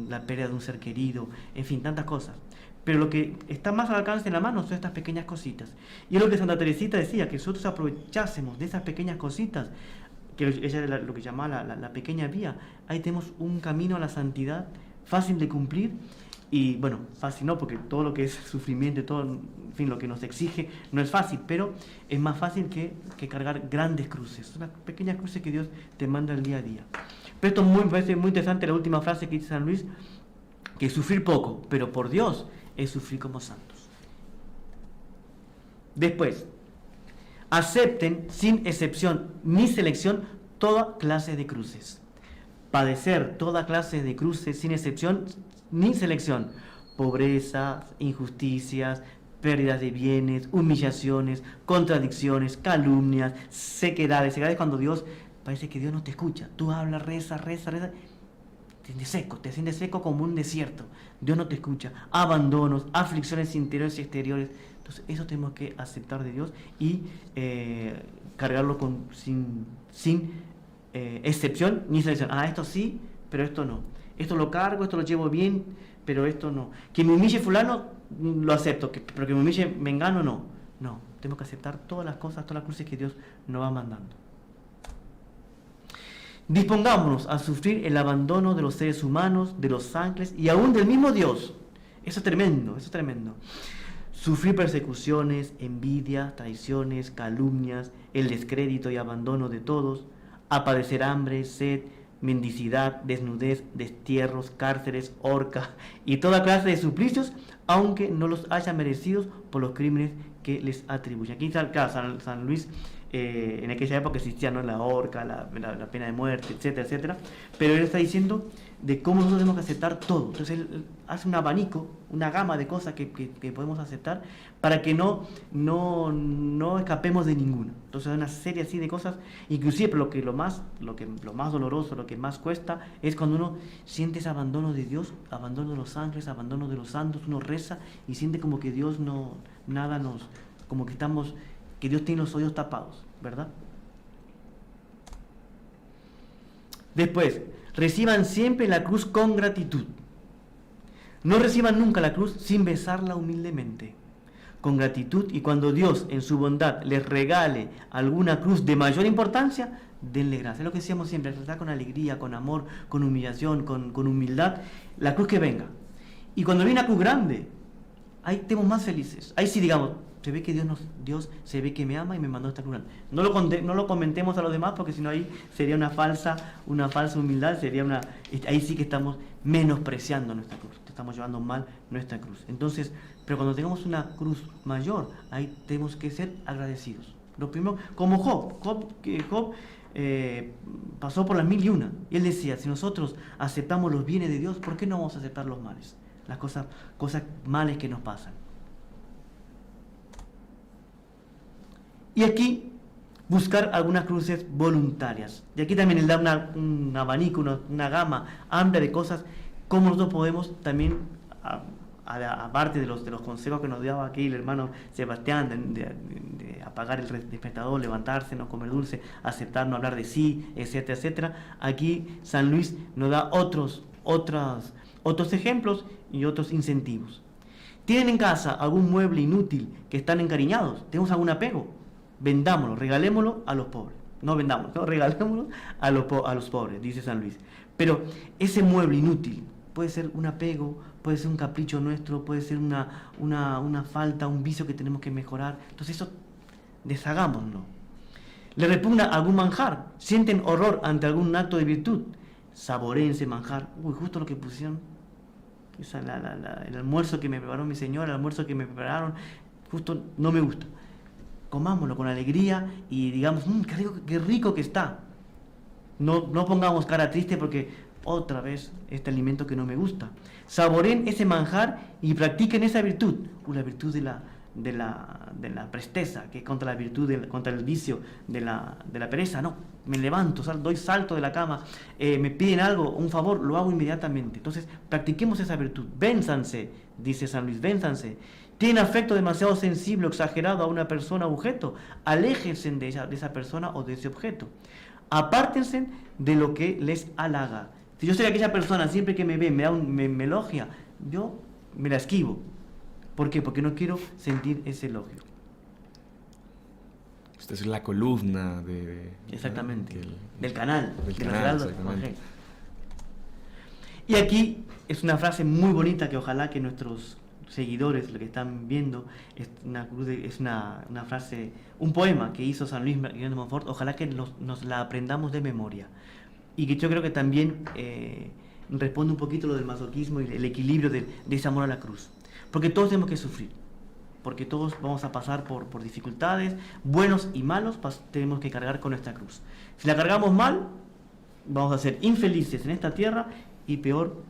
La pérdida de un ser querido, en fin, tantas cosas. Pero lo que está más al alcance de la mano son estas pequeñas cositas. Y es lo que Santa Teresita decía, que nosotros aprovechásemos de esas pequeñas cositas, que ella era lo que llamaba la pequeña vía. Ahí tenemos un camino a la santidad fácil de cumplir. Y bueno, fácil no, porque todo lo que es sufrimiento, todo, en fin, lo que nos exige no es fácil, pero es más fácil que cargar grandes cruces, son las pequeñas cruces que Dios te manda el día a día. Pero esto me parece muy interesante la última frase que dice San Luis, que sufrir poco, pero por Dios, es sufrir como santos. Después, acepten sin excepción ni selección toda clase de cruces. Padecer toda clase de cruces sin excepción ni selección, pobreza, injusticias, pérdidas de bienes, humillaciones, contradicciones, calumnias, sequedades. Sequedades cuando Dios, parece que Dios no te escucha. Tú hablas, reza, te sientes seco como un desierto. Dios no te escucha. Abandonos, aflicciones interiores y exteriores. Entonces eso tenemos que aceptar de Dios y cargarlo sin excepción ni selección. Esto sí, pero esto no. Esto lo cargo, esto lo llevo bien, pero esto no. Que me humille fulano, lo acepto, pero que me humille mengano, no. No, tenemos que aceptar todas las cosas, todas las cruces que Dios nos va mandando. Dispongámonos a sufrir el abandono de los seres humanos, de los ángeles y aún del mismo Dios. Eso es tremendo, eso es tremendo. Sufrir persecuciones, envidia, traiciones, calumnias, el descrédito y abandono de todos, a padecer hambre, sed, mendicidad, desnudez, destierros, cárceles, horca y toda clase de suplicios, aunque no los hayan merecidos por los crímenes que les atribuyen. Aquí está San Luis, en aquella época existía, ¿no?, la horca, la pena de muerte, etcétera, etcétera, pero él está diciendo de cómo nosotros tenemos que aceptar todo. Entonces él hace un abanico, una gama de cosas que podemos aceptar para que no escapemos de ninguna. Entonces hay una serie así de cosas, inclusive lo más doloroso, lo que más cuesta es cuando uno siente ese abandono de Dios, abandono de los ángeles, abandono de los santos. Uno reza y siente como que Dios como que Dios tiene los oídos tapados, ¿verdad? Después, reciban siempre la cruz con gratitud. No reciban nunca la cruz sin besarla humildemente, con gratitud, y cuando Dios en su bondad les regale alguna cruz de mayor importancia, denle gracias. Es lo que decíamos siempre, tratar con alegría, con amor, con humillación, con humildad, la cruz que venga. Y cuando viene una cruz grande, ahí estemos más felices. Ahí sí digamos, se ve que Dios se ve que me ama y me mandó esta cruz. No lo comentemos a los demás, porque si no ahí sería una falsa humildad, ahí sí que estamos menospreciando nuestra cruz, estamos llevando mal nuestra cruz. Entonces, pero cuando tengamos una cruz mayor, ahí tenemos que ser agradecidos. Lo primero, como Job pasó por las 1001, y él decía, si nosotros aceptamos los bienes de Dios, ¿por qué no vamos a aceptar los males? Las cosas males que nos pasan. Y aquí buscar algunas cruces voluntarias. Y aquí también él da un abanico, una gama amplia de cosas, cómo nosotros podemos también, aparte de los consejos que nos daba aquí el hermano Sebastián, de apagar el despertador, levantarse, no comer dulce, aceptar, no hablar de sí, etcétera, etcétera. Aquí San Luis nos da otros ejemplos y otros incentivos. ¿Tienen en casa algún mueble inútil que están encariñados? ¿Tenemos algún apego? Vendámoslo, regalémoslo a los pobres. No vendámoslo, no, regalémoslo a los pobres, dice San Luis. Pero ese mueble inútil puede ser un apego, puede ser un capricho nuestro, puede ser una falta, un vicio que tenemos que mejorar. Entonces eso, deshagámoslo. ¿Le repugna algún manjar? ¿Sienten horror ante algún acto de virtud? Saboreen ese manjar. Uy, justo lo que pusieron. El almuerzo que me preparó mi señora, el almuerzo que me prepararon, justo no me gusta. Comámoslo con alegría y digamos, qué rico que está. No pongamos cara triste porque otra vez este alimento que no me gusta. Saboreen ese manjar y practiquen esa virtud. La virtud de la presteza, que es contra la virtud, contra el vicio de la pereza. No, me levanto, doy salto de la cama, me piden algo, un favor, lo hago inmediatamente. Entonces, practiquemos esa virtud. Vénzanse, dice San Luis, vénzanse. ¿Tienen afecto demasiado sensible o exagerado a una persona o objeto? Aléjense de esa persona o de ese objeto. Apártense de lo que les halaga. Si yo soy aquella persona, siempre que me ve, me elogia, yo me la esquivo. ¿Por qué? Porque no quiero sentir ese elogio. Esta es la columna Exactamente, del canal. Exactamente. Y aquí es una frase muy bonita que ojalá que nuestros seguidores, lo que están viendo, es una frase, un poema que hizo San Luis Guillermo de Montfort, ojalá que nos la aprendamos de memoria. Y que yo creo que también responde un poquito lo del masoquismo y el equilibrio de ese amor a la cruz. Porque todos tenemos que sufrir, porque todos vamos a pasar por dificultades, buenos y malos, tenemos que cargar con nuestra cruz. Si la cargamos mal, vamos a ser infelices en esta tierra y peor,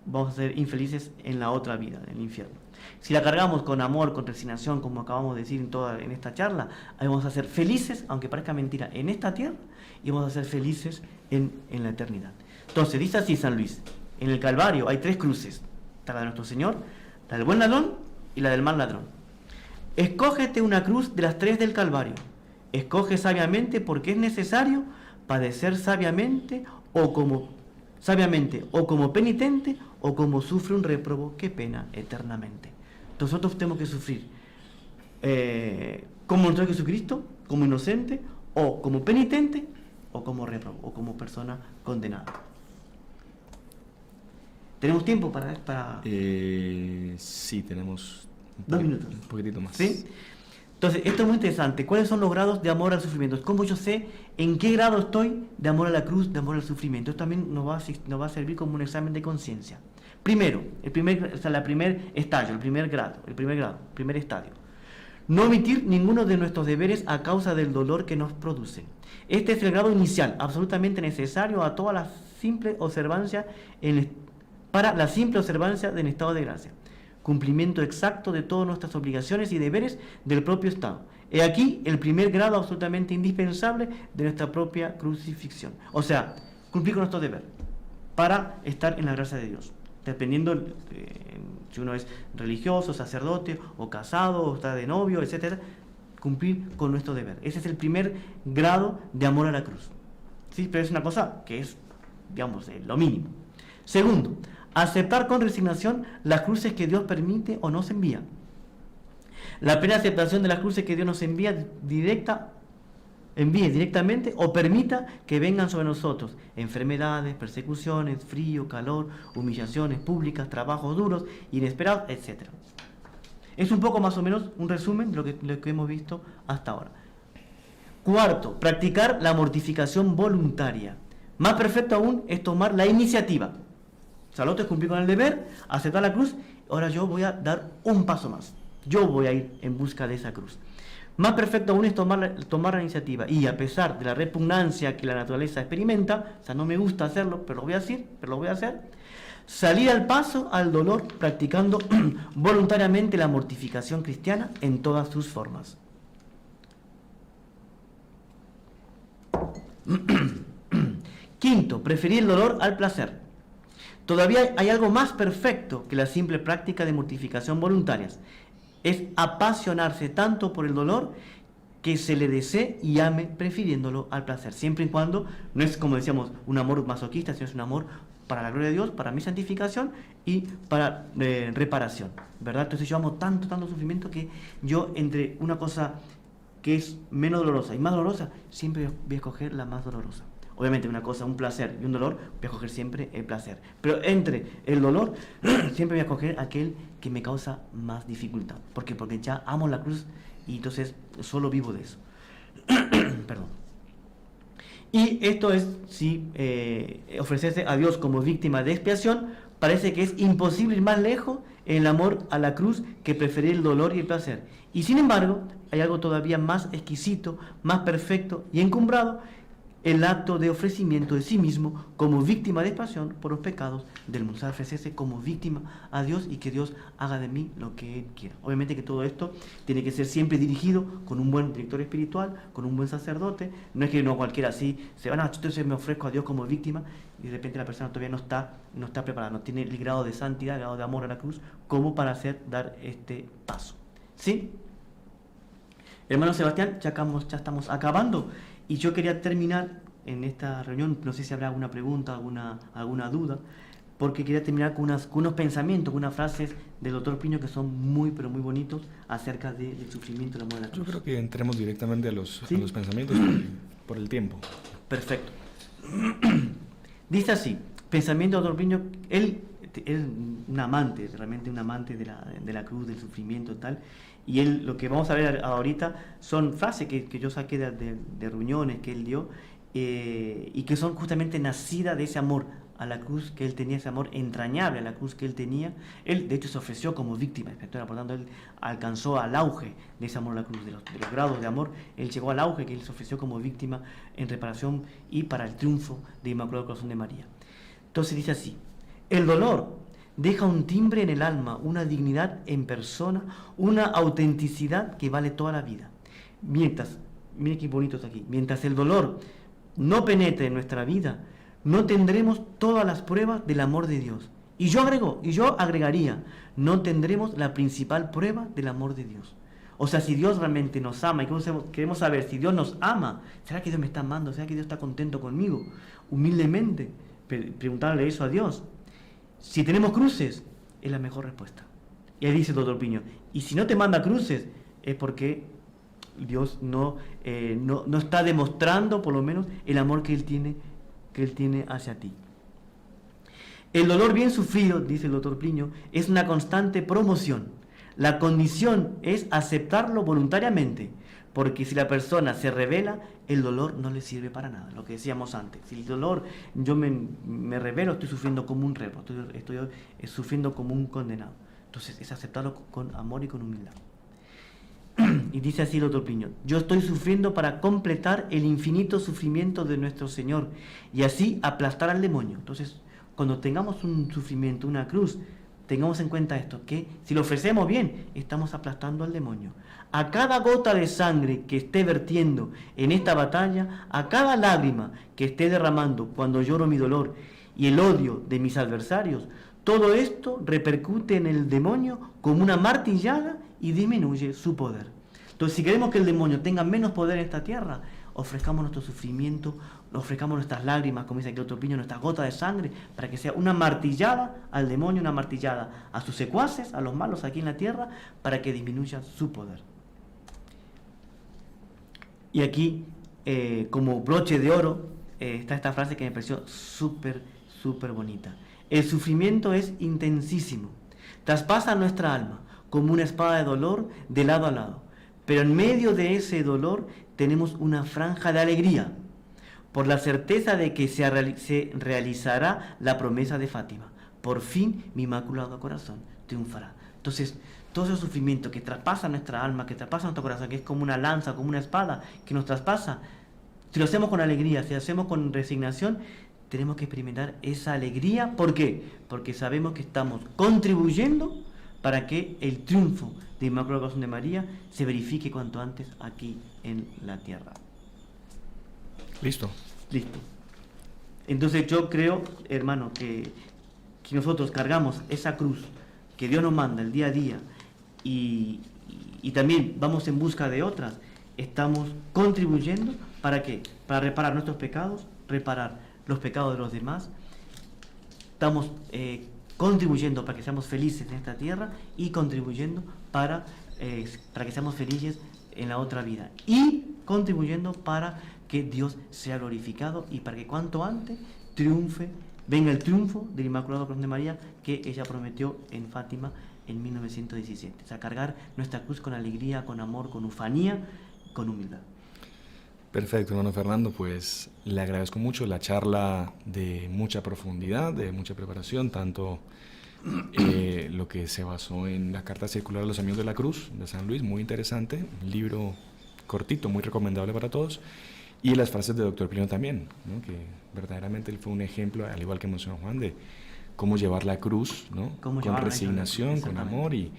vamos a ser infelices en la otra vida, en el infierno. Si la cargamos con amor, con resignación, como acabamos de decir en esta charla, ahí vamos a ser felices, aunque parezca mentira, en esta tierra, y vamos a ser felices en la eternidad. Entonces, dice así San Luis, en el Calvario hay 3 cruces, está la de nuestro Señor, la del buen ladrón y la del mal ladrón. Escógete una cruz de las 3 del Calvario. Escoge sabiamente, porque es necesario padecer sabiamente o como penitente o como sufre un réprobo que pena eternamente. Nosotros tenemos que sufrir como nuestro Jesucristo, como inocente, o como penitente, o como réprobo, o como persona condenada. ¿Tenemos tiempo para...? Sí, tenemos 2 minutos. Un poquitito más. ¿Sí? Entonces, esto es muy interesante. ¿Cuáles son los grados de amor al sufrimiento? ¿Cómo yo sé en qué grado estoy de amor a la cruz, de amor al sufrimiento? Esto también nos va a servir como un examen de conciencia. Primero, el primer estadio. No omitir ninguno de nuestros deberes a causa del dolor que nos producen. Este es el grado inicial, absolutamente necesario a toda la simple observancia para la simple observancia del estado de gracia. Cumplimiento exacto de todas nuestras obligaciones y deberes del propio Estado. He aquí el primer grado absolutamente indispensable de nuestra propia crucifixión. O sea, cumplir con nuestro deber para estar en la gracia de Dios. Dependiendo si uno es religioso, sacerdote, o casado, o está de novio, etc. Cumplir con nuestro deber. Ese es el primer grado de amor a la cruz. ¿Sí? Pero es una cosa que es, digamos, lo mínimo. Segundo, aceptar con resignación las cruces que Dios permite o nos envía. La plena aceptación de las cruces que Dios nos envíe directamente o permita que vengan sobre nosotros enfermedades, persecuciones, frío, calor, humillaciones públicas, trabajos duros, inesperados, etc. Es un poco más o menos un resumen de lo que hemos visto hasta ahora. Cuarto, practicar la mortificación voluntaria. Más perfecto aún es tomar la iniciativa. Salote es cumplir con el deber, aceptar la cruz, ahora yo voy a dar un paso más. Yo voy a ir en busca de esa cruz. Más perfecto aún es tomar la iniciativa. Y a pesar de la repugnancia que la naturaleza experimenta, o sea, no me gusta hacerlo, pero lo voy a hacer, salir al paso al dolor practicando voluntariamente la mortificación cristiana en todas sus formas. Quinto, preferir el dolor al placer. Todavía hay algo más perfecto que la simple práctica de mortificación voluntarias. Es apasionarse tanto por el dolor que se le desee y ame prefiriéndolo al placer. Siempre y cuando no es, como decíamos, un amor masoquista, sino es un amor para la gloria de Dios, para mi santificación y para reparación, ¿verdad? Entonces yo amo tanto sufrimiento que yo entre una cosa que es menos dolorosa y más dolorosa, siempre voy a escoger la más dolorosa. Obviamente una cosa, un placer y un dolor, voy a escoger siempre el placer. Pero entre el dolor, siempre voy a escoger aquel que me causa más dificultad. ¿Por qué? Porque ya amo la cruz y entonces solo vivo de eso. Perdón. Y esto es, si ofrecerse a Dios como víctima de expiación, parece que es imposible ir más lejos en el amor a la cruz que preferir el dolor y el placer. Y sin embargo, hay algo todavía más exquisito, más perfecto y encumbrado, el acto de ofrecimiento de sí mismo como víctima de expiación por los pecados del mundo. Ofrecerse como víctima a Dios y que Dios haga de mí lo que Él quiera. Obviamente que todo esto tiene que ser siempre dirigido con un buen director espiritual, con un buen sacerdote. No es que no cualquiera así se van a, entonces me ofrezco a Dios como víctima y de repente la persona todavía no está preparada, no tiene el grado de santidad, el grado de amor a la cruz como para dar este paso. ¿Sí? Hermano Sebastián, ya estamos acabando. Y yo quería terminar en esta reunión, no sé si habrá alguna pregunta, alguna duda, porque quería terminar con unos pensamientos, con unas frases del doctor Piño que son muy, pero muy bonitos acerca del sufrimiento y el amor de la cruz. Yo creo que entremos directamente a los pensamientos por el tiempo. Perfecto. Dice así, pensamiento del doctor Piño, él es un amante, realmente un amante de la cruz, del sufrimiento y tal. Y él, lo que vamos a ver ahorita son frases que yo saqué de reuniones que él dio y que son justamente nacidas de ese amor a la cruz que él tenía, ese amor entrañable a la cruz que él tenía. Él, de hecho, se ofreció como víctima expiatoria, por tanto, él alcanzó al auge de ese amor a la cruz, de los grados de amor. Él llegó al auge que él se ofreció como víctima en reparación y para el triunfo de Inmaculado Corazón de María. Entonces dice así, el dolor deja un timbre en el alma, una dignidad en persona, una autenticidad que vale toda la vida. Mientras, miren qué bonito está aquí, mientras el dolor no penetre en nuestra vida, no tendremos todas las pruebas del amor de Dios. Y yo agregaría, no tendremos la principal prueba del amor de Dios. O sea, si Dios realmente nos ama y queremos saber si Dios nos ama, ¿será que Dios me está amando? ¿Será que Dios está contento conmigo? Humildemente, preguntarle eso a Dios. Si tenemos cruces, es la mejor respuesta. Y ahí dice el doctor Piño, y si no te manda cruces, es porque Dios no está demostrando, por lo menos, el amor que Él tiene hacia ti. El dolor bien sufrido, dice el doctor Piño, es una constante promoción. La condición es aceptarlo voluntariamente, porque si la persona se rebela, el dolor no le sirve para nada, lo que decíamos antes. Si el dolor, yo me rebelo, estoy sufriendo como un rebo, estoy sufriendo como un condenado. Entonces es aceptarlo con amor y con humildad. Y dice así el doctor Piño, yo estoy sufriendo para completar el infinito sufrimiento de nuestro Señor y así aplastar al demonio. Entonces, cuando tengamos un sufrimiento, una cruz, tengamos en cuenta esto, que si lo ofrecemos bien, estamos aplastando al demonio. A cada gota de sangre que esté vertiendo en esta batalla, a cada lágrima que esté derramando cuando lloro mi dolor y el odio de mis adversarios, todo esto repercute en el demonio como una martillada y disminuye su poder. Entonces, si queremos que el demonio tenga menos poder en esta tierra, ofrezcamos nuestro sufrimiento, ofrezcamos nuestras lágrimas, como dice aquí el otro Piño, nuestras gotas de sangre, para que sea una martillada al demonio, una martillada a sus secuaces, a los malos aquí en la tierra, para que disminuya su poder. Y aquí, como broche de oro, está esta frase que me pareció súper bonita. El sufrimiento es intensísimo, traspasa nuestra alma, como una espada de dolor de lado a lado. Pero en medio de ese dolor tenemos una franja de alegría, por la certeza de que se realizará la promesa de Fátima. Por fin mi inmaculado corazón triunfará. Entonces, todo ese sufrimiento que traspasa nuestra alma, que traspasa nuestro corazón, que es como una lanza, como una espada, que nos traspasa, si lo hacemos con alegría, si lo hacemos con resignación, tenemos que experimentar esa alegría. ¿Por qué? Porque sabemos que estamos contribuyendo para que el triunfo de Inmaculado Corazón de María se verifique cuanto antes aquí en la tierra. Listo. Listo. Entonces yo creo, hermano, que nosotros cargamos esa cruz que Dios nos manda el día a día y también vamos en busca de otras, estamos contribuyendo ¿para qué? Para reparar nuestros pecados, reparar los pecados de los demás. Estamos contribuyendo para que seamos felices en esta tierra y contribuyendo para que seamos felices en la otra vida. Y contribuyendo para que Dios sea glorificado y para que cuanto antes venga el triunfo del Inmaculado Corazón de María que ella prometió en Fátima en 1917. O sea, cargar nuestra cruz con alegría, con amor, con ufanía, con humildad. Perfecto, hermano Fernando, pues le agradezco mucho la charla de mucha profundidad, de mucha preparación, tanto lo que se basó en la Carta Circular de los Amigos de la Cruz de San Luis, muy interesante, un libro cortito, muy recomendable para todos, y las frases de Dr. Plinio también, ¿no? Que verdaderamente él fue un ejemplo, al igual que mencionó Juan, de cómo llevar la cruz, ¿no? Con resignación, con amor, y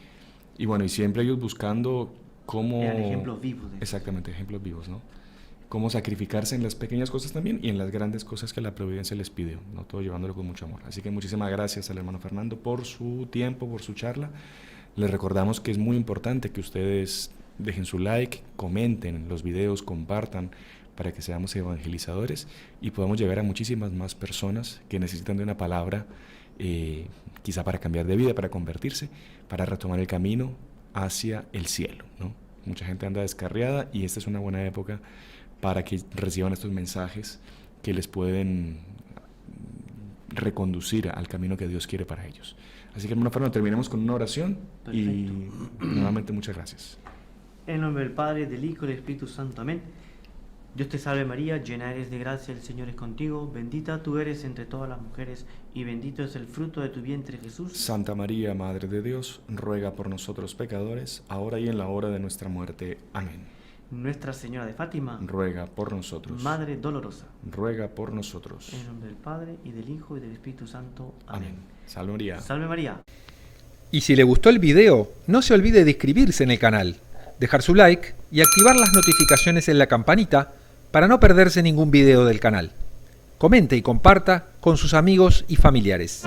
bueno, y siempre ellos buscando cómo... Eran ejemplos vivos. Exactamente, ejemplos vivos, ¿no? Cómo sacrificarse en las pequeñas cosas también y en las grandes cosas que la providencia les pide, ¿no? Todo llevándolo con mucho amor. Así que muchísimas gracias al hermano Fernando por su tiempo, por su charla. Les recordamos que es muy importante que ustedes dejen su like, comenten los videos, compartan para que seamos evangelizadores y podamos llegar a muchísimas más personas que necesitan de una palabra, quizá para cambiar de vida, para convertirse, para retomar el camino hacia el cielo, ¿no? Mucha gente anda descarriada y esta es una buena época para que reciban estos mensajes que les pueden reconducir al camino que Dios quiere para ellos. Así que, hermano Fernando, terminemos con una oración. Perfecto. Y nuevamente muchas gracias. En nombre del Padre, del Hijo y del Espíritu Santo. Amén. Dios te salve María, llena eres de gracia, el Señor es contigo, bendita tú eres entre todas las mujeres y bendito es el fruto de tu vientre Jesús. Santa María, Madre de Dios, ruega por nosotros pecadores, ahora y en la hora de nuestra muerte. Amén. Nuestra Señora de Fátima, ruega por nosotros. Madre dolorosa, ruega por nosotros. En nombre del Padre, y del Hijo, y del Espíritu Santo. Amén. Salve María. Salve María. Y si le gustó el video, no se olvide de inscribirse en el canal, dejar su like y activar las notificaciones en la campanita para no perderse ningún video del canal. Comente y comparta con sus amigos y familiares.